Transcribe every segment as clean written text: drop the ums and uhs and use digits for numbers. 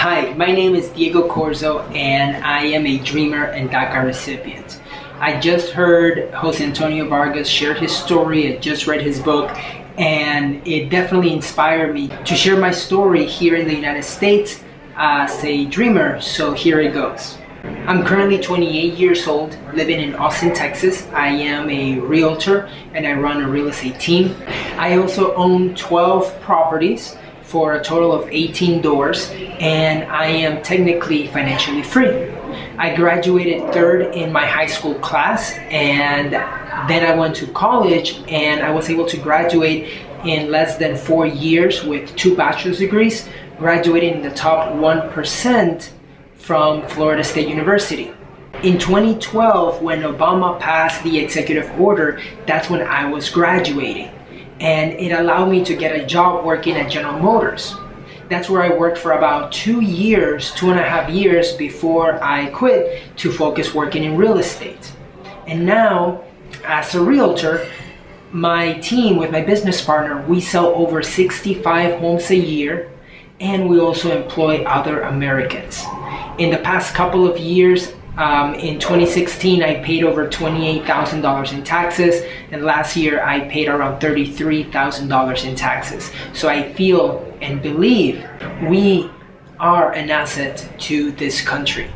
Hi, my name is Diego Corzo and I am a Dreamer and DACA recipient. I just heard Jose Antonio Vargas share his story. I just read his book and it definitely inspired me to share my story here in the United States as a dreamer, so here it goes. I'm currently 28 years old, living in Austin, Texas. I am a realtor and I run a real estate team. I also own 12 properties for a total of 18 doors, and I am technically financially free. I graduated third in my high school class, and then I went to college and I was able to graduate in less than 4 years with 2 bachelor's degrees, graduating in the top 1% from Florida State University. In 2012, when Obama passed the executive order, that's when I was graduating. And it allowed me to get a job working at General Motors. That's where I worked for about 2 years, 2.5 years before I quit to focus working in real estate. And now, as a realtor, my team with my business partner, we sell over 65 homes a year, and we also employ other Americans. In the past couple of years, in 2016, I paid over $28,000 in taxes, and last year I paid around $33,000 in taxes. So I feel and believe we are an asset to this country.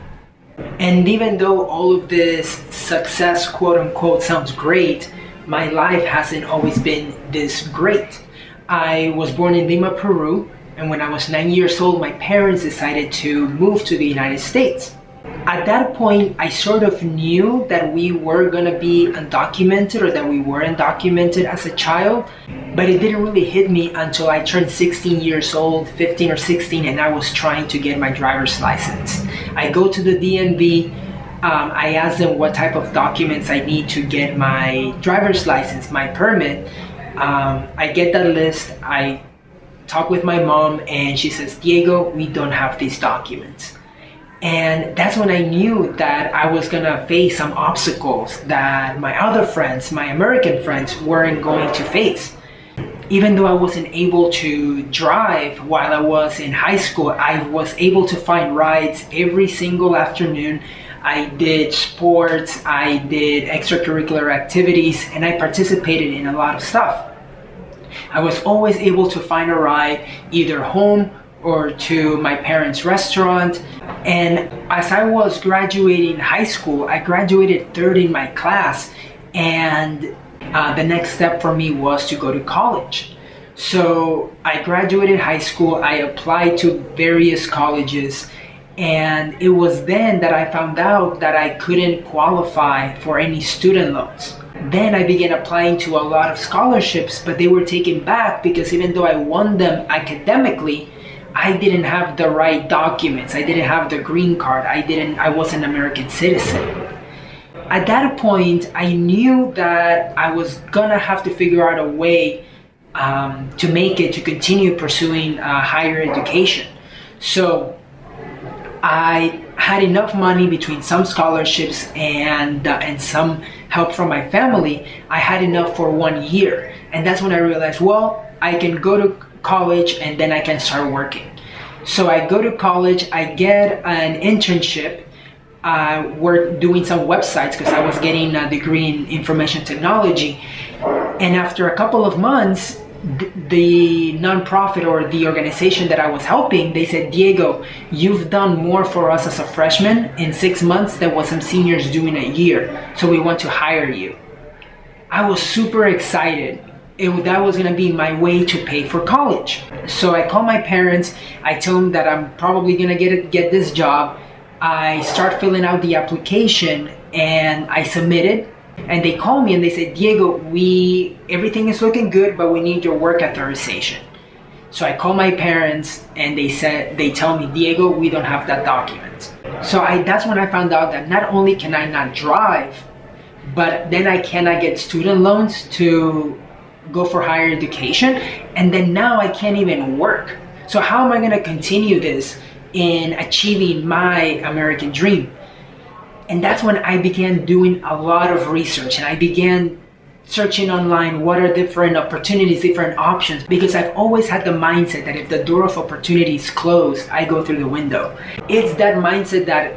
And even though all of this success, quote unquote, sounds great, my life hasn't always been this great. I was born in Lima, Peru, and when I was 9 years old, my parents decided to move to the United States. At that point, I sort of knew that we were gonna be undocumented, or that we were undocumented as a child, but it didn't really hit me until I turned 16 years old, 15 or 16, and I was trying to get my driver's license. I go to the DMV, I ask them what type of documents I need to get my driver's license, my permit. I get that list, I talk with my mom, and she says, "Diego, we don't have these documents." And that's when I knew that I was gonna face some obstacles that my other friends, my American friends, weren't going to face. Even though I wasn't able to drive while I was in high school, I was able to find rides every single afternoon. I did sports, I did extracurricular activities, and I participated in a lot of stuff. I was always able to find a ride either home or to my parents' restaurant. And as I was graduating high school, I graduated third in my class, and the next step for me was to go to college. So I graduated high school, I applied to various colleges, and it was then that I found out that I couldn't qualify for any student loans. Then I began applying to a lot of scholarships, but they were taken back because even though I won them academically, I didn't have the right documents. I didn't have the green card. I wasn't an American citizen. At that point, I knew that I was gonna have to figure out a way to make it, to continue pursuing higher education. So I had enough money between some scholarships and some help from my family. I had enough for 1 year. And that's when I realized, well, I can go to college and then I can start working. So I go to college, I get an internship, work doing some websites because I was getting a degree in information technology. And after a couple of months, the nonprofit or the organization that I was helping, they said, "Diego, you've done more for us as a freshman in 6 months than what some seniors do in a year. So we want to hire you." I was super excited. That was gonna be my way to pay for college. So I call my parents, I tell them that I'm probably gonna get this job. I start filling out the application and I submit it, and they call me and they say, "Diego, everything is looking good, but we need your work authorization." So I call my parents and they tell me, "Diego, we don't have that document." So that's when I found out that not only can I not drive, but then I cannot get student loans to go for higher education, and then now I can't even work. So how am I going to continue this in achieving my American dream? And that's when I began doing a lot of research, and I began searching online what are different opportunities, different options, because I've always had the mindset that if the door of opportunity is closed, I go through the window. It's that mindset that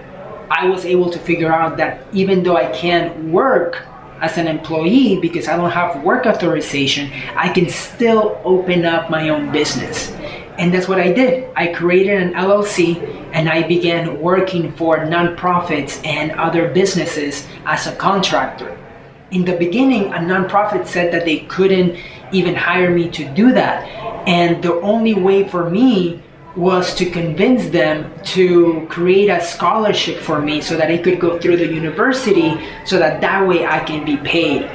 I was able to figure out that even though I can't work as an employee because I don't have work authorization, I can still open up my own business. And that's what I did. I created an LLC and I began working for nonprofits and other businesses as a contractor. In the beginning, a nonprofit said that they couldn't even hire me to do that. And the only way for me was to convince them to create a scholarship for me so that I could go through the university so that way I can be paid.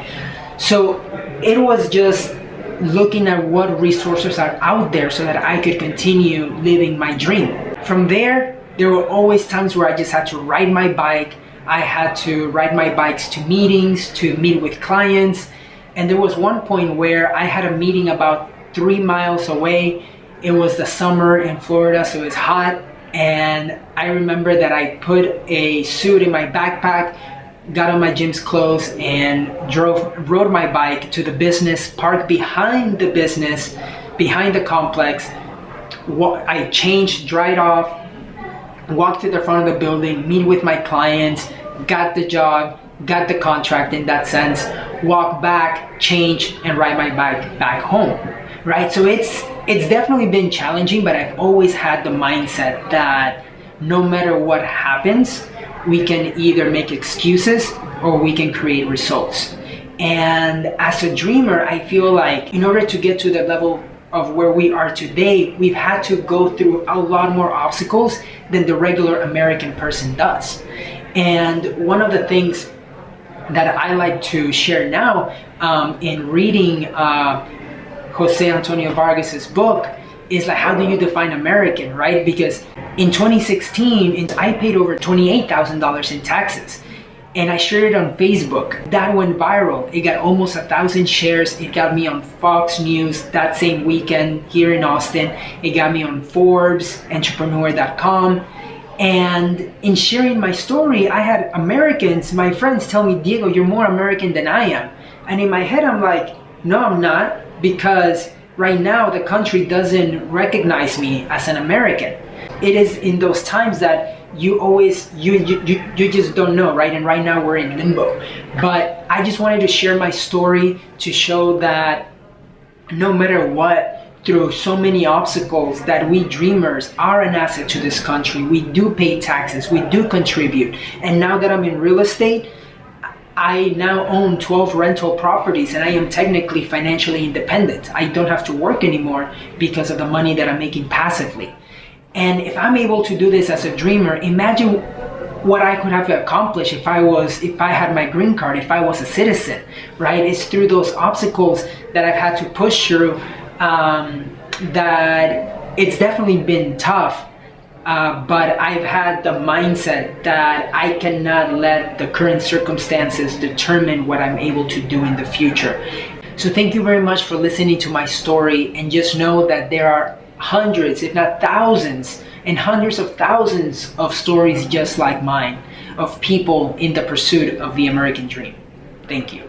So it was just looking at what resources are out there so that I could continue living my dream. From there were always times where I just had to ride my bike. I had to ride my bikes to meetings, to meet with clients. And there was one point where I had a meeting about 3 miles away. It was the summer in Florida, so it was hot. And I remember that I put a suit in my backpack, got on my gym's clothes, and rode my bike to the business, parked behind the business, behind the complex. I changed, dried off, walked to the front of the building, meet with my clients, got the job, got the contract in that sense, walk back, change, and ride my bike back home, right? So it's definitely been challenging, but I've always had the mindset that no matter what happens, we can either make excuses or we can create results. And as a dreamer, I feel like in order to get to the level of where we are today, we've had to go through a lot more obstacles than the regular American person does. And one of the things that I like to share now in reading Jose Antonio Vargas's book is like, how do you define American, right? Because in 2016, I paid over $28,000 in taxes. And I shared it on Facebook. That went viral. It got almost 1,000 shares. It got me on Fox News that same weekend here in Austin. It got me on Forbes, entrepreneur.com. And in sharing my story, I had Americans, my friends, tell me, Diego, you're more American than I am. And in my head, I'm like, no, I'm not, because right now the country doesn't recognize me as an American. It is in those times that you just don't know, right? And right now we're in limbo. But I just wanted to share my story to show that no matter what, through so many obstacles, that we dreamers are an asset to this country. We do pay taxes, we do contribute. And now that I'm in real estate, I now own 12 rental properties and I am technically financially independent. I don't have to work anymore because of the money that I'm making passively. And if I'm able to do this as a dreamer, imagine what I could have accomplished if I had my green card, if I was a citizen, right? It's through those obstacles that I've had to push through that it's definitely been tough. But I've had the mindset that I cannot let the current circumstances determine what I'm able to do in the future. So thank you very much for listening to my story, and just know that there are hundreds, if not thousands, and hundreds of thousands of stories just like mine, of people in the pursuit of the American dream. Thank you.